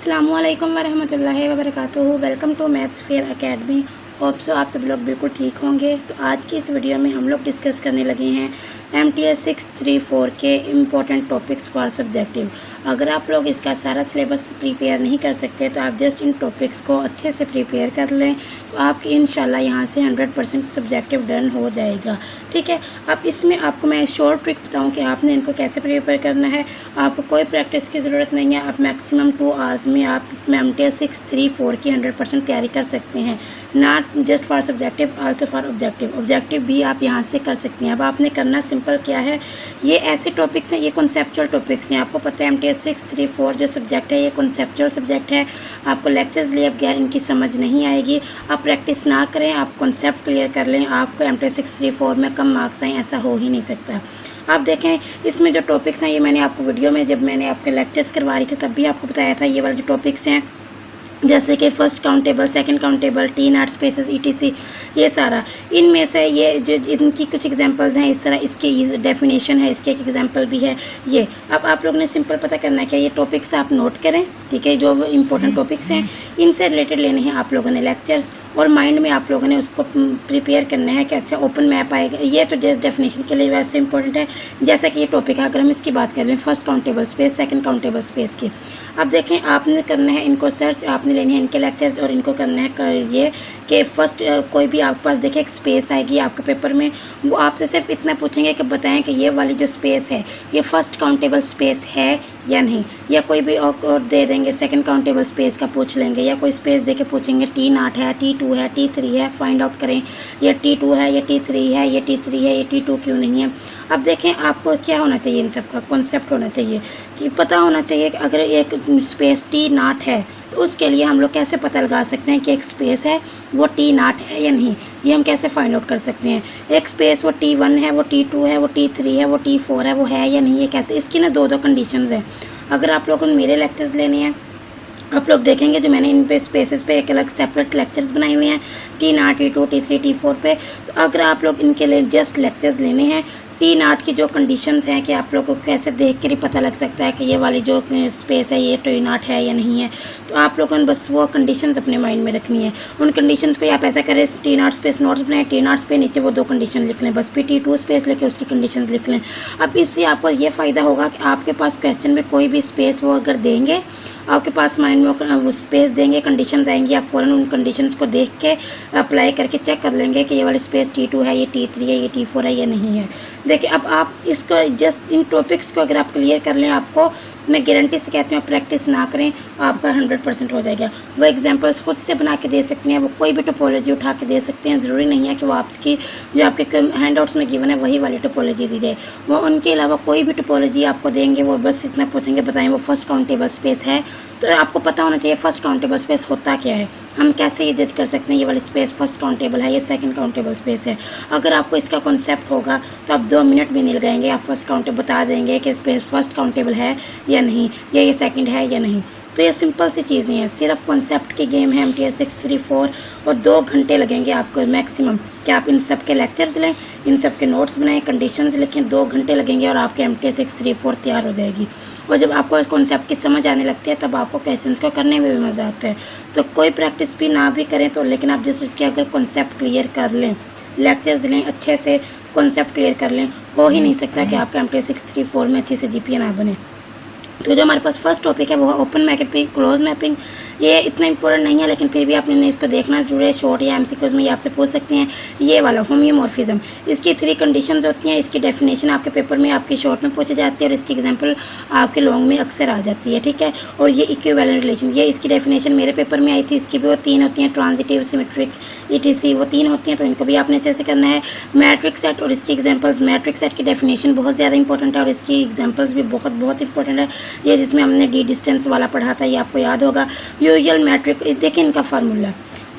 अस्सलामुअलैकुम वरहमतुल्लाहि वबरकातुहू। Welcome to maths fair academy. Hope so आप सब लोग बिल्कुल ठीक होंगे। तो आज की इस वीडियो में हम लोग डिस्कस करने लगे हैं MTS 634 के इम्पोर्टेंट टॉपिक्स फॉर सब्जेक्टिव। अगर आप लोग इसका सारा सिलेबस प्रिपेयर नहीं कर सकते तो आप जस्ट इन टॉपिक्स को अच्छे से प्रिपेयर कर लें, तो आपकी इंशाल्लाह यहाँ से 100% सब्जेक्टिव डन हो जाएगा। ठीक है, अब इसमें आपको मैं शॉर्ट ट्रिक बताऊँ कि आपने इनको कैसे प्रिपेयर करना है। आपको कोई प्रैक्टिस की ज़रूरत नहीं है। आप मैक्सिमम 2 आवर्स में आप MTS 634 की 100% तैयारी कर सकते हैं। Not just for subjective, also for objective. Objective भी आप यहाँ से कर सकते हैं। अब आपने करना सिंपल क्या है, ये ऐसे टॉपिक्स हैं, ये कॉन्सेप्चुअल टॉपिक्स हैं। आपको पता है MTS 634 जो सब्जेक्ट है ये कॉन्सेप्चुअल सब्जेक्ट है। आपको लेक्चर्स लिए बगैर इनकी समझ नहीं आएगी। आप प्रैक्टिस ना करें, आप कॉन्सेप्ट क्लियर कर लें, आपको MTS 634 में कम मार्क्स आएँ, ऐसा हो ही नहीं सकता। आप देखें इसमें जो टॉपिक्स हैं ये मैंने आपको वीडियो में जब मैंने आपके लेक्चर्स करवा रही थी तब भी आपको बताया था। ये वाले जो टॉपिक्स हैं जैसे कि first countable, second countable, T not spaces, ETC, ये सारा इनमें से ये जो इनकी कुछ एग्जांपल्स हैं, इस तरह इसके डेफिनेशन है, इसके एक एग्जांपल भी है ये। अब आप लोग ने सिंपल पता करना है कि ये टॉपिक्स आप नोट करें, ठीक है, जो इंपॉर्टेंट टॉपिक्स हैं इनसे रिलेटेड लेने हैं आप लोगों ने लेक्चर्स, और माइंड में आप लोगों ने उसको प्रिपेयर करना है कि अच्छा ओपन मैप आएगा। ये तो डेफिनेशन के लिए वैसे इंपॉर्टेंट है। जैसा कि ये टॉपिक है, अगर हम इसकी बात कर लें first countable space, second countable space की, अब देखें आपने करना है इनको सर्च, आपने लेने हैं इनके लेक्चर्स और इनको करना है ये कि फर्स्ट कोई भी आपके पास देखें एक स्पेस आएगी आपके पेपर में, वो आपसे सिर्फ इतना पूछेंगे कि बताएं कि ये वाली जो स्पेस है ये फर्स्ट काउंटेबल स्पेस है या नहीं, या कोई भी और दे देंगे सेकंड काउंटेबल स्पेस का पूछ लेंगे, या कोई स्पेस दे के पूछेंगे T नॉट है, T2 है, T3 है, फाइंड आउट करें ये T2 है, ये T3 है, ये T3 है, ये T2 क्यों नहीं है। अब देखें आपको क्या होना चाहिए, इन सब का कॉन्सेप्ट होना चाहिए कि पता होना चाहिए कि अगर एक स्पेस T नॉट है तो उसके लिए हम लोग कैसे पता लगा सकते हैं कि एक स्पेस है वो T नॉट है या नहीं, ये हम कैसे फाइंड आउट कर सकते हैं। एक स्पेस वो T1 है, वो T2 है, वो T3 है, वो T4 है, वो है या नहीं, ये कैसे, इसकी ना दो कंडीशंस हैं। अगर आप लोगों ने मेरे लेक्चर्स लेने हैं, आप लोग देखेंगे जो मैंने इन पे स्पेसेस पे एक अलग सेपरेट लेक्चर्स बनाए हुए हैं T not, T2, T3, T4 पे। तो अगर आप लोग इनके लिए जस्ट लेक्चर्स लेने हैं, T नॉट की जो कंडीशंस हैं कि आप लोगों को कैसे देख कर ही पता लग सकता है कि ये वाली जो स्पेस है ये T नॉट है या नहीं है, तो आप लोगों ने बस वो कंडीशंस अपने माइंड में रखनी है। उन कंडीशंस को आप ऐसा करें, T नॉट स्पेस नोट्स बनाएं, T नॉट पे नीचे वो 2 कंडीशन लिख लें, बस फिर T2 स्पेस लेके उसकी कंडीशंस लिख लें। अब इससे आपको ये फ़ायदा होगा कि आपके पास क्वेश्चन में कोई भी स्पेस वो अगर देंगे, आपके पास माइंड में वो स्पेस देंगे, कंडीशंस आएंगी, आप फ़ौरन उन कंडीशंस को देख के अप्लाई करके चेक कर लेंगे कि ये वाली स्पेस T2 है, ये T3 है, ये T4 है, ये नहीं है। देखिए अब आप इसको जस्ट इन टॉपिक्स को अगर आप क्लियर कर लें, आपको मैं गारंटी से कहती हूँ प्रैक्टिस ना करें आपका 100% हो जाएगा। वो एग्जांपल्स खुद से बना के दे सकते हैं, वो कोई भी टोपोलॉजी उठा के दे सकते हैं। ज़रूरी नहीं है कि वो आपकी जो आपके हैंडआउट्स में गिवन है वही वाली टोपोलॉजी दी जाए। वो उनके अलावा कोई भी टोपोलॉजी आपको देंगे, वो बस इतना पूछेंगे बताएं वो फर्स्ट काउंटेबल स्पेस है, तो आपको पता होना चाहिए फर्स्ट काउंटेबल स्पेस होता क्या है। हम कैसे ये जज कर सकते हैं ये वाली स्पेस फर्स्ट काउंटेबल है, ये सेकंड काउंटेबल स्पेस है। अगर आपको इसका कॉन्सेप्ट होगा तो आप 2 मिनट भी नहीं लगाएंगे, आप फर्स्ट काउंटेबल बता देंगे कि स्पेस फर्स्ट काउंटेबल है या नहीं, या ये सेकंड है या नहीं। तो ये सिंपल सी चीज़ें हैं, सिर्फ कॉन्सेप्ट की गेम है MTS 634, और 2 घंटे लगेंगे आपको मैक्सिमम कि आप इन सब के लेक्चर्स लें, इन सब के नोट्स बनाएं, कंडीशंस लिखें, 2 घंटे लगेंगे और आपके MTS 634 तैयार हो जाएगी। और जब आपको इस कॉन्सेप्ट की समझ आने लगती है तब आपको क्वेश्चंस को करने में भी मज़ा आता है। तो कोई प्रैक्टिस भी ना भी करें तो, लेकिन आप जस्ट इसके अगर कॉन्सेप्ट क्लियर कर लें, लेक्चर्स लें, अच्छे से कॉन्सेप्ट क्लियर कर लें, हो ही नहीं सकता कि आपका MTS 634 में अच्छी से GPA ना बने। तो जो हमारे पास फर्स्ट टॉपिक है वो है ओपन मैपिंग, क्लोज मैपिंग। ये इतना इंपॉर्टेंट नहीं है लेकिन फिर भी आपने इसको देखना जरूर है। शॉर्ट या MCQs में ये आपसे पूछ सकते हैं। ये वाला होम्योमॉर्फिज्म, इसकी 3 कंडीशंस होती हैं, इसकी डेफिनेशन आपके पेपर में आपकी शॉर्ट में पूछी जाती है और इसकी एग्जांपल आपके लॉन्ग में अक्सर आ जाती है, ठीक है। और ये इक्विवेलेंट रिलेशन, ये इसकी डेफिनेशन मेरे पेपर में आई थी, इसकी भी वो 3 होती हैं, ट्रांजिटिव, सिमेट्रिक, ETC, वो 3 होती हैं, तो इनको भी आपने अच्छे से करना है। मैट्रिक सेट और इसकी एग्जाम्पल्स, मैट्रिक सेट की डेफिनेशन बहुत ज़्यादा इंपॉर्टेंट है और इसकी एग्जाम्पल्स भी बहुत इंपॉर्टेंट है। ये जिसमें हमने D डिस्टेंस वाला पढ़ा था, ये आपको याद होगा। यूजुअल मैट्रिक, देखिए इनका फार्मूला,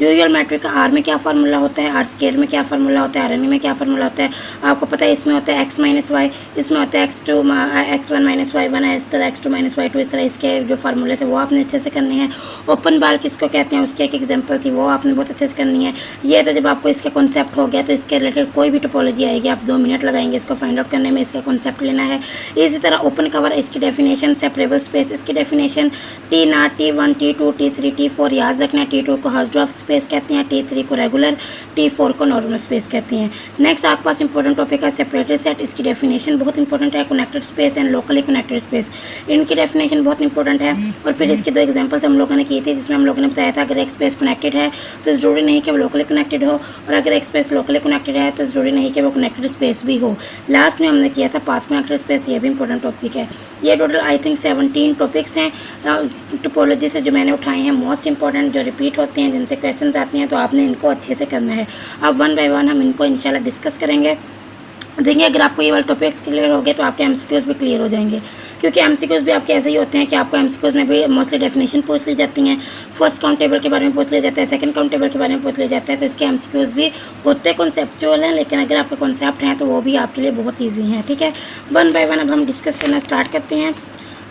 यूजुअल मैट्रिक का आर में क्या फार्मूला होता है, आर स्क्वायर में क्या फार्मूला होता है, आर एन में क्या फार्मूला होता है, आपको पता है। इसमें होता है एक्स माइनस वाई, इसमें होता है X one minus Y one है, इस तरह X two minus Y two, इस तरह इसके जो फार्मूले थे वो आपने अच्छे से करने हैं। ओपन बार किसको कहते हैं उसकी एक एग्जाम्पल थी, वो आपने बहुत अच्छे से करनी है। ये तो जब आपको इसका कॉन्सेप्ट हो गया तो इसके रिलेटेड कोई भी टोपोलॉजी आएगी आप 2 मिनट लगाएंगे इसको फाइंड आउट करने में, इसका कॉन्सेप्ट लेना है। इसी तरह ओपन कवर, इसकी डेफिनेशन, सेपरेबल स्पेस, इसकी definition, T not, T1, T2, T3, T4 याद रखना है। T2 को हाउसडॉर्फ स्पेस कहते हैं, T3 को रेगुलर, T4 को नॉर्मल स्पेस कहते हैं। नेक्स्ट आपके पास इंपॉर्टेंट टॉपिक है सेपरेटेड सेट, इसकी डेफिनेशन बहुत इंपॉर्टेंट है। Connected space and locally connected space, इनकी डेफिनेशन बहुत इंपॉर्टेंट है। और फिर इसकी 2 एग्जांपल्स हम लोगों ने की थी जिसमें हम लोगों ने बताया था अगर एक स्पेस कनेक्टेड है तो ज़रूरी नहीं कि वो लोकली कनेक्टेड हो, और अगर एक स्पेस लोकली कनेक्टेड है तो ज़रूरी नहीं कि वो कनेक्टेड स्पेस भी हो। लास्ट में हमने किया था पाथ कनेक्टेड स्पेस, ये भी इंपॉर्टेंट टॉपिक है। ये टोटल आई थिंक 17 टॉपिक्स हैं टोपोलॉजी से जो मैंने उठाए हैं, मोस्ट इंपॉर्टेंट जो रिपीट होते हैं, जिनसे क्वेश्चंस आते हैं, तो आपने इनको अच्छे से करना है। अब 1 बाय 1 हम इनको इंशाल्लाह डिस्कस करेंगे। देखिए अगर आपको ये वाले टॉपिक्स क्लियर हो गए तो आपके एमसीक्यूज़ भी क्लियर हो जाएंगे, क्योंकि एमसीक्यूज़ भी आपके ऐसे ही होते हैं कि आपको एमसीक्यूज़ में भी मोस्टली डेफिनेशन पूछ ली जाती हैं। फर्स्ट काउंट टेबल के बारे में पूछ लिया जाता है, सेकंड काउंट टेबल के बारे में पूछ लिया जाता है, तो इसके एमसीक्यूज़ भी होते कॉन्सेप्चुअल हैं, लेकिन अगर आपके कॉन्सेप्ट हैं तो वो भी आपके लिए बहुत ईजी हैं। ठीक है, 1 बाय 1 अब हम डिस्कस करना स्टार्ट करते हैं।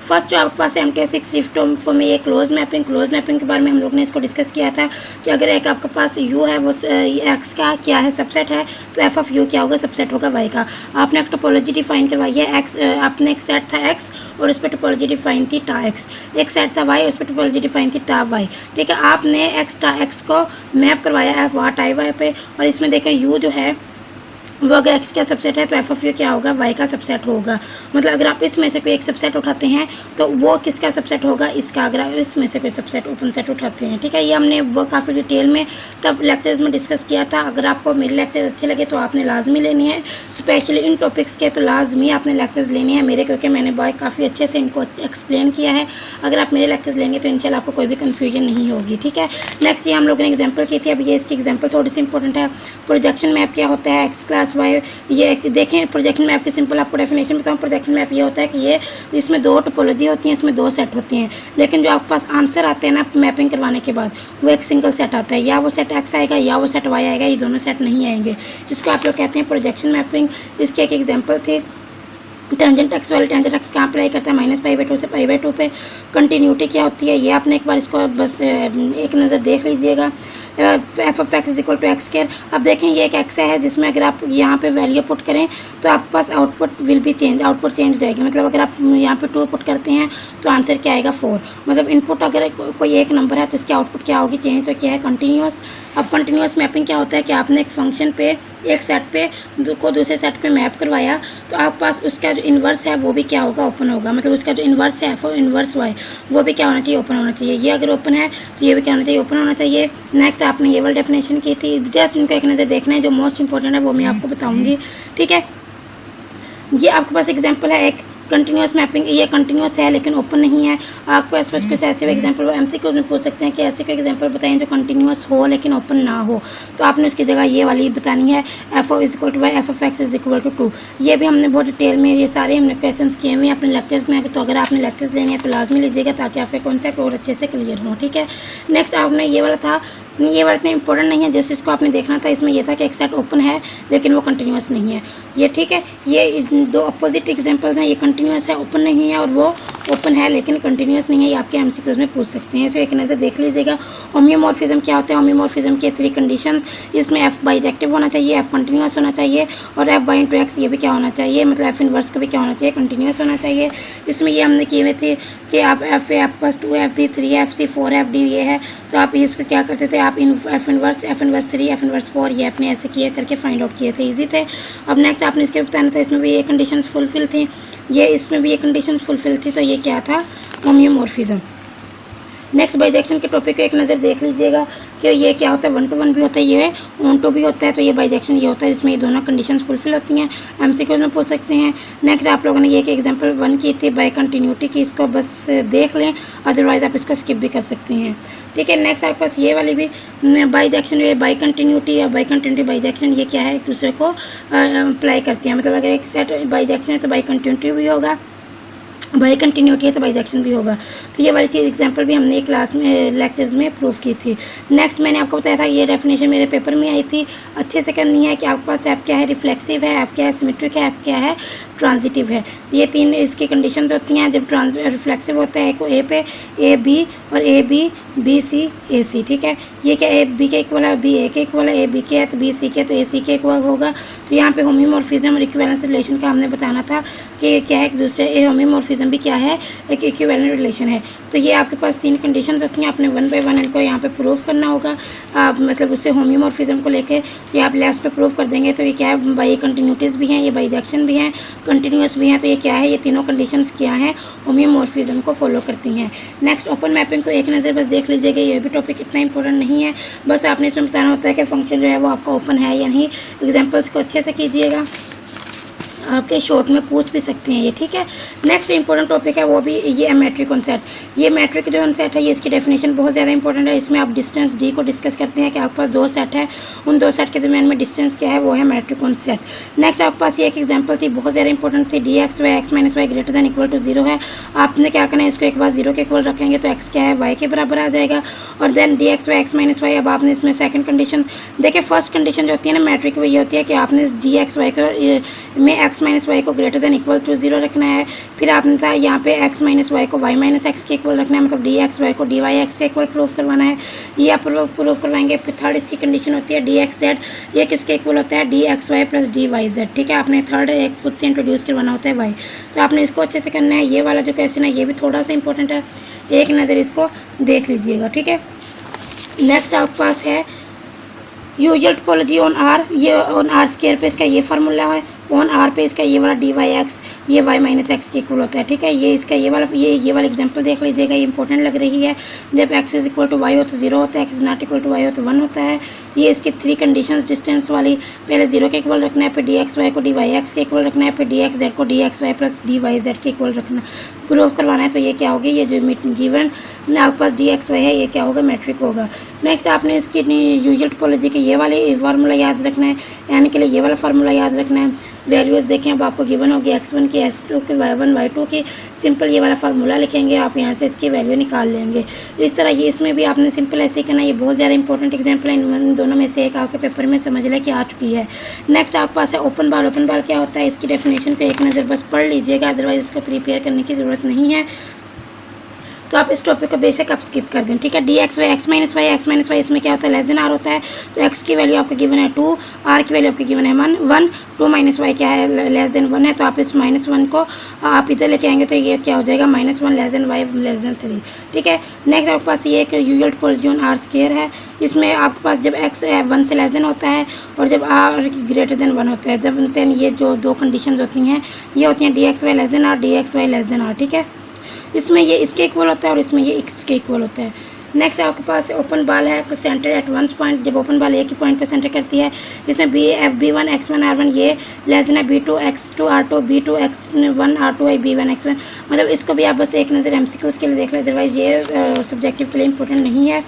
फर्स्ट जो आपके पास MTS 6 रिफ्ट में ये क्लोज मैपिंग के बारे में हम लोग ने इसको डिस्कस किया था कि अगर एक आपके पास U है, वो X का क्या है, सबसेट है, तो F ऑफ U क्या होगा, सबसेट होगा Y का। आपने एक टोपोलॉजी डिफाइन करवाई है, X आपने एक सेट था X और उस पर टोपोलॉजी डिफाइन थी टा X, एक सेट था Y उस पर टोपोलॉजी डिफाइन थी टा Y। ठीक है, आपने X टा X को मैप करवाया है वहाँ टाई Y पे, और इसमें देखें U जो है वो अगर X का सबसेट है तो F ऑफ U क्या होगा, Y का सबसेट होगा। मतलब अगर आप इसमें से कोई एक सबसेट उठाते हैं तो वो किसका सबसेट होगा, इसका। अगर आप इसमें से कोई सबसेट ओपन सेट उठाते हैं, ठीक है, ये हमने वो काफ़ी डिटेल में तब लेक्चर्स में डिस्कस किया था। अगर आपको मेरे लेक्चर्स अच्छे लगे तो आपने लाजमी लेनी है, स्पेशली इन टॉपिक्स के तो लाजमी आपने लेक्चर्स लेने हैं मेरे, क्योंकि मैंने बहुत काफ़ी अच्छे से इनको एक्सप्लेन किया है। अगर आप मेरे लेक्चर्स लेंगे तो इंशाल्लाह आपको कोई भी कन्फ्यूजन नहीं होगी। ठीक है, नेक्स्ट ये हम लोगों ने एग्जाम्पल की थी, अब ये इसकी एग्जाम्पल थोड़ी सी इंपॉर्टेंट है। प्रोजेक्शन मैप क्या होता है, X क्लास Y, ये देखें प्रोजेक्शन मैप की सिंपल आपको डेफिनेशन बताऊं। प्रोजेक्शन मैप ये होता है कि ये इसमें 2 टोपोलॉजी होती हैं, इसमें 2 सेट होते हैं, लेकिन जो आपके पास आंसर आते हैं ना मैपिंग करवाने के बाद, वो एक सिंगल सेट आता है, या वो सेट X आएगा या वो सेट Y आएगा, ये दोनों सेट नहीं आएंगे, जिसको आप लोग कहते हैं प्रोजेक्शन मैपिंग। इसकी एक एग्जाम्पल थी टेंजेंट एक्स वाले। टेंजेंट एक्स कहाँ अप्लाई करता है, -π/2 से π/2 पे। कंटिन्यूटी क्या होती है, ये आपने एक बार इसको बस एक नज़र देख लीजिएगा। f of x equal to X square. अब देखें ये एक x है जिसमें अगर आप यहाँ पे वैल्यू पुट करें तो आपके पास output will be change, output change हो जाएगी। मतलब अगर आप यहाँ पे 2 पुट करते हैं तो आंसर क्या आएगा 4। मतलब इनपुट अगर कोई एक नंबर है तो इसकी आउटपुट क्या होगी, चेंज। तो क्या है, कंटिन्यूस। अब कंटिन्यूस मैपिंग क्या होता है कि आपने एक फंक्शन पे एक सेट पे को दूसरे सेट पे मैप करवाया तो आपके पास उसका जो इन्वर्स है वो भी क्या होगा, ओपन होगा। मतलब उसका जो इन्वर्स है इन्वर्स y वो भी क्या होना चाहिए, ओपन होना चाहिए। ये अगर ओपन है तो ये भी क्या होना चाहिए, ओपन होना चाहिए। नेक्स्ट आपने ये वाली डेफिनेशन की थी, जस्ट इनको एक नज़र देखना है, जो मोस्ट इंपॉर्टेंट है वो मैं आपको बताऊँगी। ठीक है, ये आपके पास एग्जाम्पल है एक कंटिन्यूस मैपिंग, ये कंटिन्यूस है लेकिन ओपन नहीं है। आपको इस पर कुछ ऐसे एग्जांपल वो MCQ में पूछ सकते हैं कि ऐसे कोई एग्जांपल बताएं जो कंटिन्यूस हो लेकिन ओपन ना हो, तो आपने उसकी जगह ये वाली बतानी है, f is equal to y, f of x is equal to 2। ये भी हमने बहुत डिटेल में ये सारे हमने क्वेश्चंस किए हुए हैं अपने लेक्चर्स में, तो अगर आपने लेक्चर्स लेने हैं तो लाजमी लीजिएगा ताकि आपके कॉन्सेप्ट और अच्छे से क्लियर हो। ठीक है, नेक्स्ट आपने ये वाला था, ये वाला इतना इंपॉर्टेंट नहीं है जैसे इसको आपने देखना था। इसमें यह था कि एक सेट ओपन है लेकिन वो कंटिन्यूस नहीं है, ये ठीक है। ये 2 अपोजिट एग्जांपल्स हैं, ये कंटिन्यूस है ओपन नहीं है, और वो ओपन है लेकिन कंटिन्यूस नहीं है। ये आपके MCQs में पूछ सकते हैं, इसको एक नज़र देख लीजिएगा। होम्योमॉर्फिज्म क्या होता है, होम्योमॉर्फिज्म के 3 कंडीशंस, इसमें f बाइजेक्टिव होना चाहिए, f कंटिन्यूस होना चाहिए, और f बाई इंटू x ये भी क्या होना चाहिए, मतलब f इनवर्स को भी क्या होना चाहिए, कंटिन्यूस होना चाहिए। इसमें ये हमने किए हुए थे कि आप f plus 2 f b 3 f c 4 f d ये है, तो आप इसको क्या करते थे, आप f इनवर्स 3 f इनवर्स 4 ये अपने ऐसे किए करके फाइंड आउट किए थे, ईजी थे। अब नेक्स्ट आपने इसके बताना था, इसमें भी ये कंडीशंस फुलफिल थी, ये इसमें भी ये कंडीशंस फुलफिल थी, तो ये क्या था, होम्योमॉर्फिज्म। नेक्स्ट बाइजेक्शन के टॉपिक को एक नज़र देख लीजिएगा कि ये क्या होता है, 1 to 1 भी होता है, ये 1 to भी होता है, तो ये बाइजेक्शन ये होता है जिसमें ये दोनों कंडीशंस फुलफिल होती हैं। MCQs में पूछ सकते हैं। नेक्स्ट आप लोगों ने ये कि एग्जांपल 1 की थी बाई कंटिन्यूटी की, इसको बस देख लें, अदरवाइज़ आप इसको स्किप भी कर सकते हैं। ठीक है, नेक्स्ट आपके पास ये वाली भी बाइजेक्शन है, बाई कंटिन्यूटी या बाई कंटिन्यूटी बाइजेक्शन, ये क्या है, एक दूसरे को अप्लाई करते हैं। मतलब अगर एक सेट बाइजेक्शन है तो बाई कंटिन्यूटी भी होगा, बाई कंटिन्यूटी है तो बाइजेक्शन भी होगा। तो ये वाली चीज़ एग्जांपल भी हमने एक क्लास में लेक्चर्स में प्रूव की थी। नेक्स्ट मैंने आपको बताया था, ये डेफिनेशन मेरे पेपर में आई थी, अच्छे से करनी है कि आपके पास एफ क्या है, रिफ्लेक्सिव है, एफ क्या है, सिमेट्रिक है, एफ क्या है, ट्रांजिटिव है। तो ये तीन इसकी कंडीशंस होती हैं। जब रिफ्लेक्सिव होता है को ए पे ए बी और ए बी बी सी ए सी, ठीक है। ये क्या ए बी के इक्वल है, बी ए के इक्वल है, ए बी के है तो बी सी के, तो ए सी के इक्वल होगा। तो यहाँ पे होम्योमॉर्फिज्म और इक्विवेलेंस रिलेशन का हमने बताना था कि क्या है एक दूसरे, होम्योमॉर्फिज्म भी क्या है, एक इक्विवेलेंट रिलेशन है। तो ये आपके पास तीन कंडीशंस होती हैं, आपने वन बाय वन इनको यहाँ पे प्रूव करना होगा। आप मतलब उससे होम्योमॉर्फिज्म को लेके तो ये आप लास्ट पे प्रूव कर देंगे। तो ये क्या है, बाई कंटिन्यूटीज़ भी हैं, ये बाइजेक्शन भी हैं, कंटिन्यूस भी हैं। तो ये क्या है, ये तीनों कंडीशंस क्या हैं, होम्योमॉर्फिज्म को फॉलो करती हैं। नेक्स्ट ओपन मैपिंग को एक नज़र बस देख लीजिएगा, ये भी टॉपिक इतना इंपॉर्टेंट नहीं है, बस आपने इसमें बताना होता है कि फंक्शन जो है वो आपका ओपन है या नहीं। एग्जाम्पल्स को अच्छे से कीजिएगा, आपके शॉर्ट में पूछ भी सकते हैं ये, ठीक है। नेक्स्ट इंपॉर्टेंट टॉपिक है वो भी ये मैट्रिक कॉन्सेप्ट। ये मैट्रिक जो कॉन्सेप्ट है ये इसकी डेफिनेशन बहुत ज़्यादा इंपॉर्टेंट है। इसमें आप डिस्टेंस डी को डिस्कस करते हैं कि आपके पास दो सेट है, उन दो सेट के दरमियान में डिस्टेंस क्या है, वो है मैट्रिक कॉन्सेप्ट। नेक्स्ट आपके पास ये एक एग्जाम्पल थी, बहुत ज़्यादा इंपॉर्टेंट थी, D X Y X minus Y greater than equal to 0 है। आपने क्या करना है, इसको एक बार 0 के इक्वल रखेंगे तो एक्स क्या है, वाई के बराबर आ जाएगा। और then D X Y X minus Y, अब आपने इसमें सेकंड कंडीशन देखिए, फर्स्ट कंडीशन जो होती है ना मैट्रिक वो ये होती है कि आपने डी एक्स वाई को में एक्स माइनस वाई को ग्रेटर देन इक्वल टू 0 रखना है। फिर आपने था यहाँ पे x माइनस वाई को y माइनस एक्स के इक्वल रखना है, मतलब डी एक्स वाई को डी वाई एक्स के इक्वल प्रूफ करवाना है। ये आप प्रूफ करवाएंगे। फिर थर्ड इसकी कंडीशन होती है डी एक्स जेड, ये किसके इक्वल होता है, D X Y plus D Y Z, ठीक है। आपने थर्ड एक खुद से इंट्रोड्यूस करवाना होता है y, तो आपने इसको अच्छे से करना है। ये वाला जो क्वेश्चन है ये भी थोड़ा सा इंपॉर्टेंट है, एक नज़र इसको देख लीजिएगा, ठीक है। नेक्स्ट आपके पास है यूजुअल टोपोलॉजी ऑन आर, ये ऑन आर स्क्वायर पे इसका ये फार्मूला है, ऑन आर पे इसका ये वाला डी वाई एक्स, ये वाई माइनस एक्स के इक्वल होता है, ठीक है। ये इसका ये वाला एग्जांपल देख लीजिएगा, ये इंपॉर्टेंट लग रही है। जब X is equal to Y हो तो 0 होता है, X is not equal to Y हो तो 1 होता है। तो ये इसकी थ्री कंडीशंस डिस्टेंस वाली, पहले 0 के इक्वल रखना है, फिर डी एक्स वाई को डी वाई एक्स के इक्वल रखना है, फिर डी एक्स जेड को D X Y plus D Y Z के इक्वल रखना, प्रूव करवाना है। तो ये क्या होगी, ये जो गिवन आपके पास डी एक्स वाई है ये क्या होगा, मैट्रिक होगा। नेक्स्ट आपने इसकी यूजुअल टोपोलॉजी के ये वाले फार्मूला याद रखना है, एन के लिए ये वाला फार्मूला याद रखना है। वैल्यूज़ देखें, अब आपको गिवन होगी x1 की, x2 की, y1 y2 की, सिंपल ये वाला फार्मूला लिखेंगे, आप यहाँ से इसकी वैल्यू निकाल लेंगे। इस तरह ये इसमें भी आपने सिंपल ऐसे ही करना। ये बहुत ज़्यादा इंपॉर्टेंट एग्जांपल है, इन दोनों में से एक आपके पेपर में समझ लें कि आ चुकी है। नेक्स्ट आपके पास है ओपन बाल। ओपन बाल क्या होता है, इसकी डेफिनेशन को एक नज़र बस पढ़ लीजिएगा, अदरवाइज़ इसको प्रिपेयर करने की ज़रूरत नहीं है। तो आप इस टॉपिक को बेशक आप स्किप कर दें, ठीक है। D X Y X minus Y इसमें क्या होता है, लेस देन आर होता है। तो एक्स की वैल्यू आपको गिवन है 2, आर की वैल्यू आपको गिवन है 1, 2 माइनस वाई क्या है, लेस देन 1 है। तो आप इस -1 को आप इधर लेके आएंगे तो ये क्या हो जाएगा, -1 less than Y less than 3, ठीक है। नेक्स्ट आपके पास ये एक usual topology on R square है। इसमें आपके पास जब एक्स 1 से लेस देन होता है और जब आर ग्रेटर देन 1 होता है, जब ये जो दो कंडीशंस होती हैं ये होती हैं D X Y less than R, D X Y less than R, ठीक है। इसमें ये इसके इक्वल होता है और इसमें ये इसके इक्वल होता है। नेक्स्ट आपके पास ओपन बॉल है, सेंटर एट 1 पॉइंट, जब ओपन बॉल एक ही पॉइंट पे सेंटर करती है। इसमें B1 X1 R1 ये लेस देन है B2 X2 R2, B2 X1 R2 B1 X1, मतलब इसको भी आप बस एक नज़र MCQs के लिए देख लें, अदरवाइज़ ये सब्जेक्टिव के लिए इंपॉर्टेंट नहीं है।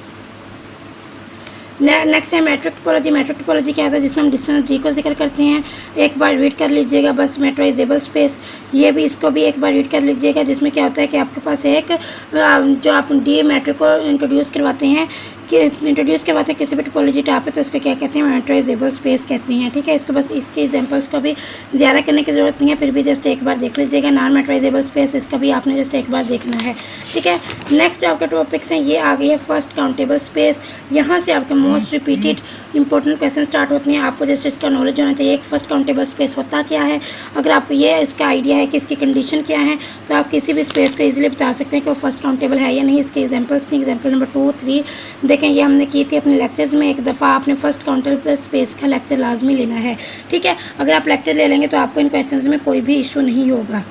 नेक्स्ट है मैट्रिक टोपोलॉजी। मैट्रिक टोपोलॉजी क्या होता है, जिसमें हम डिस्टेंस डी को जिक्र करते हैं। एक बार रीड कर लीजिएगा बस, मैट्राइजेबल स्पेस, ये भी इसको भी एक बार रीड कर लीजिएगा, जिसमें क्या होता है कि आपके पास एक जो आप डी मैट्रिक को इंट्रोड्यूस करवाते हैं किसी भी टोपोलॉजी टाइप है तो इसको क्या कहते हैं, मैट्राइजेबल स्पेस कहते हैं, ठीक है। इसको बस इसके एग्जांपल्स को भी ज़्यादा करने की ज़रूरत नहीं है, फिर भी जस्ट एक बार देख लीजिएगा। नॉन मैट्राइजेबल स्पेस, इसका भी आपने जस्ट एक बार देखना है, ठीक है। नेक्स्ट आपके टॉपिक्स हैं, ये आ गई है फर्स्ट काउंटेबल स्पेस। यहाँ से आपके most repeated important question start होते हैं, आपको जस्ट इसका नॉलेज होना चाहिए। एक फर्स्ट काउंटेबल स्पेस होता क्या है, अगर आपको ये इसका आइडिया है कि इसकी कंडीशन क्या है तो आप किसी भी स्पेस को ईजिली बता सकते हैं कि वो फर्स्ट काउंटेबल है या नहीं। इसके एग्जाम्पल्स थी, एग्जाम्पल नंबर 2, 3 देखें, ये हमने की थी अपने लेक्चर्स में। एक दफ़ा आपने फर्स्ट काउंटेबल स्पेस का लेक्चर लाजमी लेना है, ठीक है। अगर आप लेक्चर ले लेंगे तो आपको इन क्वेश्चंस में कोई भी इशू नहीं होगा।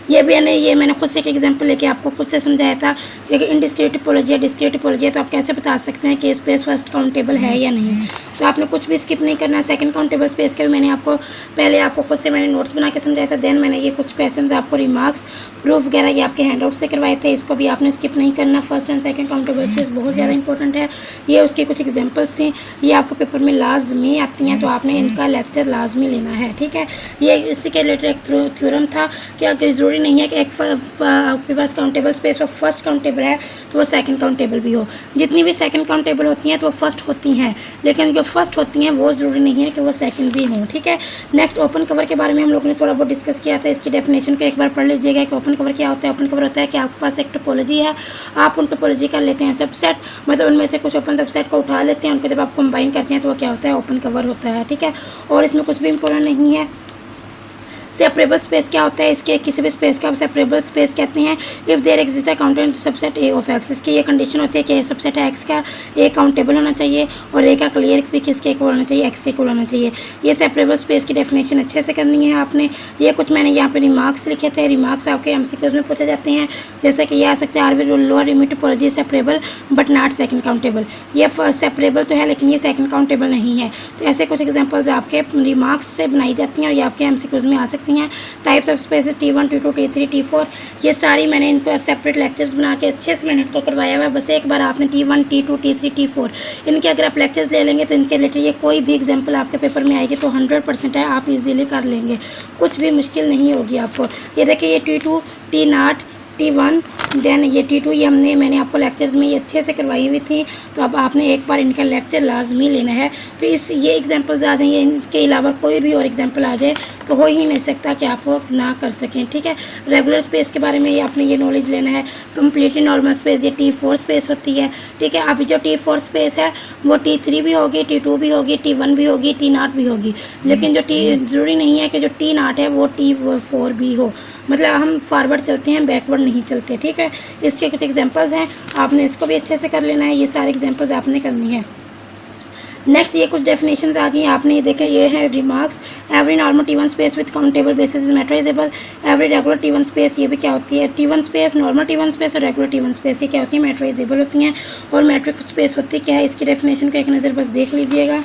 ये भी ये मैंने खुद से एक एग्जांपल लेके आपको खुद से समझाया था कि इनडिस्क्रीट टोपोलॉजी है, डिस्क्रीट टोपोलॉजी है, तो आप कैसे बता सकते हैं कि स्पेस फर्स्ट काउंटेबल है या नहीं। तो आपने कुछ भी स्किप नहीं करना। सेकंड काउंटेबल स्पेस के भी मैंने आपको खुद से मैंने नोट्स बना के समझाया था। देन मैंने ये कुछ क्वेश्चंस आपको रिमार्क्स प्रूफ वगैरह ये आपके हैंडआउट से करवाए थे, इसको भी आपने स्किप नहीं करना। First and second countable space बहुत ज़्यादा इंपॉर्टेंट है। ये उसके कुछ एग्जांपल्स थी, ये आपको पेपर में लाजमी आती हैं, तो आपने इनका लेक्चर लाजमी लेना है, ठीक है। ये इसी के रिलेटेड एक थ्योरम था कि अगर ज़रूरी नहीं है कि आपके पास काउंटेबल स्पेस और फर्स्ट काउंटेबल है तो वो सेकंड काउंटेबल भी हो। जितनी भी सेकंड काउंटेबल होती हैं तो वो फर्स्ट होती हैं, लेकिन जो फर्स्ट होती हैं वो ज़रूरी नहीं है कि वो सेकंड भी हों, ठीक है। नेक्स्ट ओपन कवर के बारे में हम लोगों ने थोड़ा बहुत डिस्कस किया था। इसकी डेफिनेशन को एक बार पढ़ लीजिएगा कि ओपन कवर क्या होता है। ओपन कवर होता है कि आपके पास एक टोपोलॉजी है, आप उन टोपोलॉजी का लेते हैं सबसेट, मतलब उनमें से कुछ ओपन सबसेट को उठा लेते हैं, उनको जब आप कंबाइन करते हैं तो वो क्या होता है, ओपन कवर होता है, ठीक है। और इसमें कुछ भी इंपॉर्टेंट नहीं है। सेपरेबल स्पेस क्या होता है, इसके किसी भी स्पेस को आप सेपरेबल स्पेस कहते हैं if there exist a countable subset A of X. इसकी ये कंडीशन होती है कि सबसेट एक्स का ए काउंटेबल होना चाहिए और ए का क्लियर भी किसके इक्वल होना चाहिए, एक्स के इक्वल होना चाहिए। ये सेपरेबल स्पेस की डेफिनेशन अच्छे से करनी है आपने। ये कुछ मैंने यहाँ पे रिमार्क्स लिखे थे, रिमार्क्स आपके एमसीक्यूज में पूछे जाते हैं, जैसे कि ये आ सकते हैं R V lower limit topology separable but not second countable. ये सेपरेबल तो है लेकिन ये सेकंड काउंटेबल नहीं है। तो ऐसे कुछ एग्जांपल्स आपके रिमार्क्स से बनाई जाती हैं और ये आपके एमसीक्यूज में आ सकती हैं। Types of spaces T1, T2, T3, T4, ये सारी मैंने इनको सेपरेट लेक्चर्स बना के अच्छे से मैंने इनको करवाया हुआ है। बस एक बार आपने T1, T2, T3, T4 इनके अगर आप लेक्चर्स ले लेंगे तो इनके रिलेटेड ये कोई भी एग्जांपल आपके पेपर में आएगी तो 100% है, आप इजीली कर लेंगे, कुछ भी मुश्किल नहीं होगी आपको। ये देखिए ये T2, T0, T1, देन ये T2, ये मैंने आपको लेक्चर्स में ये अच्छे से करवाई हुई थी, तो अब आपने एक बार इनका लेक्चर लाजमी लेना है। तो ये एग्जांपल्स आ जाएंगे, इसके अलावा कोई भी और एग्जांपल आ जाए तो हो ही नहीं सकता कि आप वो ना कर सकें, ठीक है। रेगुलर स्पेस के बारे में आपने ये नॉलेज लेना है। कम्प्लीटली नॉर्मल स्पेस ये T4 स्पेस होती है, ठीक है। अभी जो T4 स्पेस है वो T3 भी होगी, T2 भी होगी, T1 भी होगी, T0 भी होगी, लेकिन जो ज़रूरी नहीं है कि जो T0 है वो T4 भी हो, मतलब हम फॉरवर्ड चलते हैं, बैकवर्ड नहीं चलते, ठीक है। इसके कुछ एग्जांपल्स हैं, आपने इसको भी अच्छे से कर लेना है, ये सारे एग्जांपल्स आपने करनी है। नेक्स्ट ये कुछ डेफिनेशंस आ गई, आपने ये देखें, ये है remarks. Every normal T1 space with countable basis is metrizable. Every regular T1 space, ये भी क्या होती है, T1 space, normal T1 space और रेगुलर T1 स्पेस, ये क्या होती है, मैट्राइजेबल होती हैं। और मैट्रिक स्पेस होती क्या है, इसकी डेफिनेशन को एक नज़र बस देख लीजिएगा,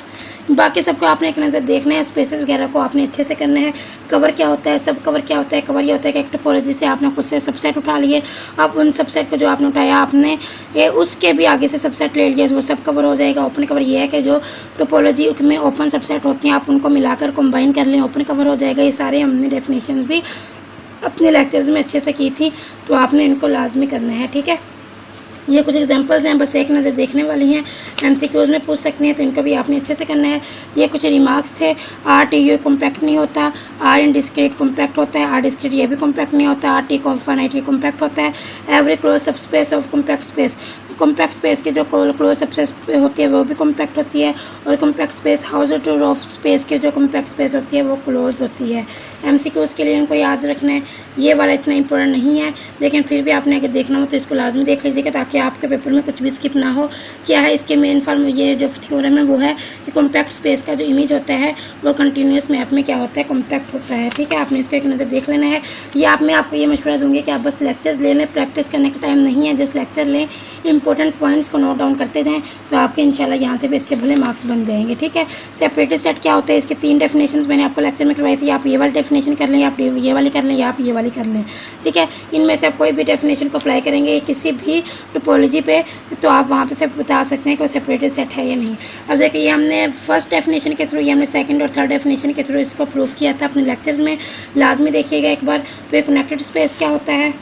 बाकी सबको आपने एक नज़र देखना है, स्पेसेस वगैरह को आपने अच्छे से करना है। कवर क्या होता है, सब कवर क्या होता है, कवर ये होता है कि एक टोपोलॉजी से आपने खुद से सबसेट उठा लिए, अब उन सबसेट को जो आपने उठाया आपने उसके भी आगे से सबसेट ले लिया, वो सब कवर हो जाएगा। ओपन कवर ये है कि जो टोपोलॉजी में ओपन सबसेट होती हैं आप उनको मिलाकर कंबाइन कर लें, ओपन कवर हो जाएगा। ये सारे हमने डेफिनेशंस भी अपने लेक्चर्स में अच्छे से की थी, तो आपने इनको लाजमी करना है, ठीक है। ये कुछ एग्जांपल्स हैं, बस एक नज़र देखने वाली हैं, एमसीक्यूज़ में पूछ सकते हैं, तो इनको भी आपने अच्छे से करना है। ये कुछ रिमार्क्स थे। आर टी यू कॉम्पैक्ट नहीं होता, आर इन डिस्क्रीट कॉम्पैक्ट होता है, आर डिस्क्रीट ये भी कॉम्पैक्ट नहीं होता, आर टी फाइनाइट ये कॉम्पैक्ट होता है। एवरी क्लोज सब space of compact space, compact space की जो क्लोज सबस्पेस होती है वो भी कॉम्पैक्ट होती है, और compact space Hauser of space की जो कॉम्पैक्ट स्पेस होती है वो क्लोज होती है। एमसीक्यूज़ के लिए इनको याद रखना है, ये वाला इतना इंपॉर्टेंट नहीं है, लेकिन फिर भी आपने अगर देखना हो तो इसको लाजमी देख लीजिएगा ताकि आपके पेपर में कुछ भी स्किप ना हो। क्या है इसके मेन फॉर्म, ये जो थ्योरम है वो है कि कॉम्पैक्ट स्पेस का जो इमेज होता है वो कंटिन्यूस मैप में क्या होता है, कॉम्पैक्ट होता है, ठीक है। आपने इसको एक नज़र देख लेना है। ये आपको ये मशवरा दूंगी कि आप बस लेक्चर्स ले लें, प्रैक्टिस करने का टाइम नहीं है, जस्ट लेक्चर लें, इंपॉर्टेंट पॉइंट्स को नोट डाउन करते जाएँ, तो आपके इंशाल्लाह यहाँ से भी अच्छे भले मार्क्स बन जाएंगे, ठीक है। सेपरेटेड सेट क्या होता है, इसके 3 डेफिनेशन मैंने आपको लेक्चर में करवाई थी, आप ये वाली डेफिनेशन कर लें, आप ये वाली कर लें, या आप ये वाली कर लें, ठीक है। इनमें से आप कोई भी डेफिनेशन को अप्लाई करेंगे किसी भी टोपोलॉजी पे, तो आप वहाँ पे से बता सकते हैं कि वो सेपरेटेड सेट है या नहीं। अब देखिए ये हमने फर्स्ट डेफिनेशन के थ्रू, ये हमने सेकंड और थर्ड डेफिनेशन के थ्रू इसको प्रूव किया था अपने लेक्चर्स में, लाजमी देखिएगा एक बार। तो कनेक्टेड स्पेस क्या होता है,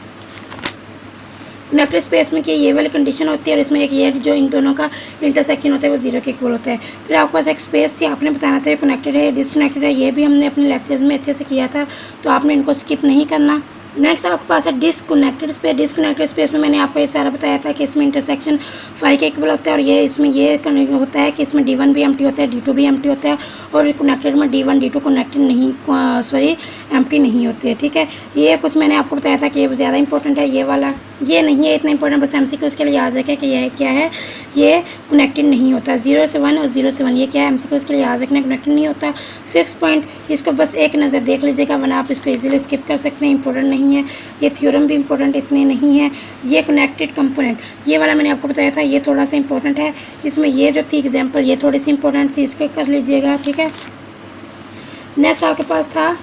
कनेक्टेड स्पेस में कि ये वाली कंडीशन होती है और इसमें एक ये जो इन दोनों का इंटरसेक्शन होता है वो 0 के इक्वल होता है। फिर आपके पास एक स्पेस थी, आपने बताना था ये कनेक्टेड है, डिसकनेक्टेड है, ये भी हमने अपने लेक्चर्स में अच्छे से किया था, तो आपने इनको स्किप नहीं करना। नेक्स्ट आपके पास है डिसकनेक्टेड स्पेस। डिसकनेक्टेड स्पेस में मैंने आपको ये सारा बताया था कि इसमें इंटरसेक्शन 5 के इक्वल होता है, और ये इसमें ये होता है कि इसमें D1 भी एम्प्टी होता है, D2 भी एम्प्टी होता है, और कनेक्टेड में D1 D2 कनेक्टेड नहीं, एम्प्टी नहीं होते हैं, ठीक है। ये कुछ मैंने आपको बताया था कि ये ज़्यादा इंपॉर्टेंट है ये वाला। ये नहीं है इतना इंपॉर्टेंट, बस एमसीक्यूज के लिए याद रखें कि यह क्या है, ये कनेक्टेड नहीं होता। 0 से 1 और 0 से 1 ये क्या है, एमसीक्यूज के लिए याद रखना, कनेक्टेड नहीं होता। फिक्स पॉइंट, इसको बस एक नज़र देख लीजिएगा वरना आप इसको इजीली स्किप कर सकते हैं, इंपॉर्टेंट नहीं है। ये थ्योरम भी इंपॉर्टेंट इतने नहीं है। ये कनेक्टेड कंपोनेंट, ये वाला मैंने आपको बताया था, ये थोड़ा सा इंपॉर्टेंट है। इसमें ये जो थी एग्जाम्पल ये थोड़ी सी इंपॉर्टेंट थी, इसको कर लीजिएगा, ठीक है। नेक्स्ट आपके पास था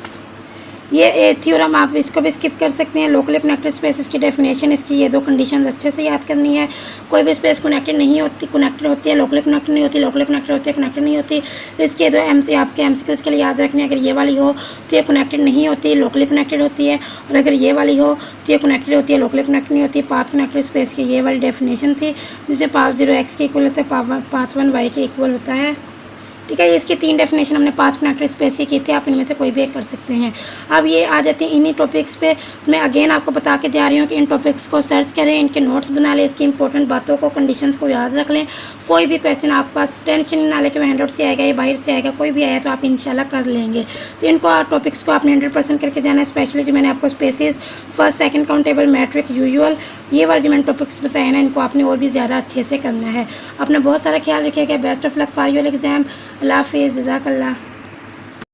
ये थ्योरम, आप इसको भी स्किप कर सकते हैं। लोकली कनेक्टेड स्पेसेस की डेफिनेशन, इसकी ये दो कंडीशंस अच्छे से याद करनी है। कोई भी स्पेस कनेक्टेड नहीं होती, कनेक्टेड होती है, लोकली कनेक्टेड नहीं होती, लोकली कनेक्टेड होती है, कनेक्टेड नहीं होती। इसके दो आपके एमसीक्यूज के लिए याद रखने, अगर ये वाली हो तो ये कनेक्टेड नहीं होती, लोकली कनेक्टेड होती है, और अगर ये वाली हो तो ये कनेक्टेड होती है, लोकली कनेक्टेड नहीं होती। पाथ कनेक्टेड स्पेस की ये वाली डेफिनेशन थी, जिससे पाथ 0 x के इक्वल होता है, पाथ 1 y के इक्वल होता है, ठीक है। इसकी 3 डेफिनेशन हमने 5 कनेक्टेड स्पेस की थी, आप इनमें से कोई भी एक कर सकते हैं। अब ये आ जाते हैं इन्हीं टॉपिक्स पे। मैं अगेन आपको बता के जा रही हूँ कि इन टॉपिक्स को सर्च करें, इनके नोट्स बना लें, इसकी इंपॉर्टेंट बातों को, कंडीशंस को याद रख लें। कोई भी क्वेश्चन आपके पास टेंशन ना लेके हैंड आउट से आएगा या बाहर से आएगा, कोई भी आया तो आप इंशाल्लाह कर लेंगे। तो इनको टॉपिक्स को आपने 100% करके जाना है। स्पेशली जो मैंने आपको spaces, first second countable, metric, usual, ये वाले जो मैंने टॉपिक्स बताए ना, इनको आपने और भी ज़्यादा अच्छे से करना है। अपना बहुत सारा ख्याल रखिएगा। Best of luck for your exam. अल्लाह हाफिज़, जज़ाकल्लाह।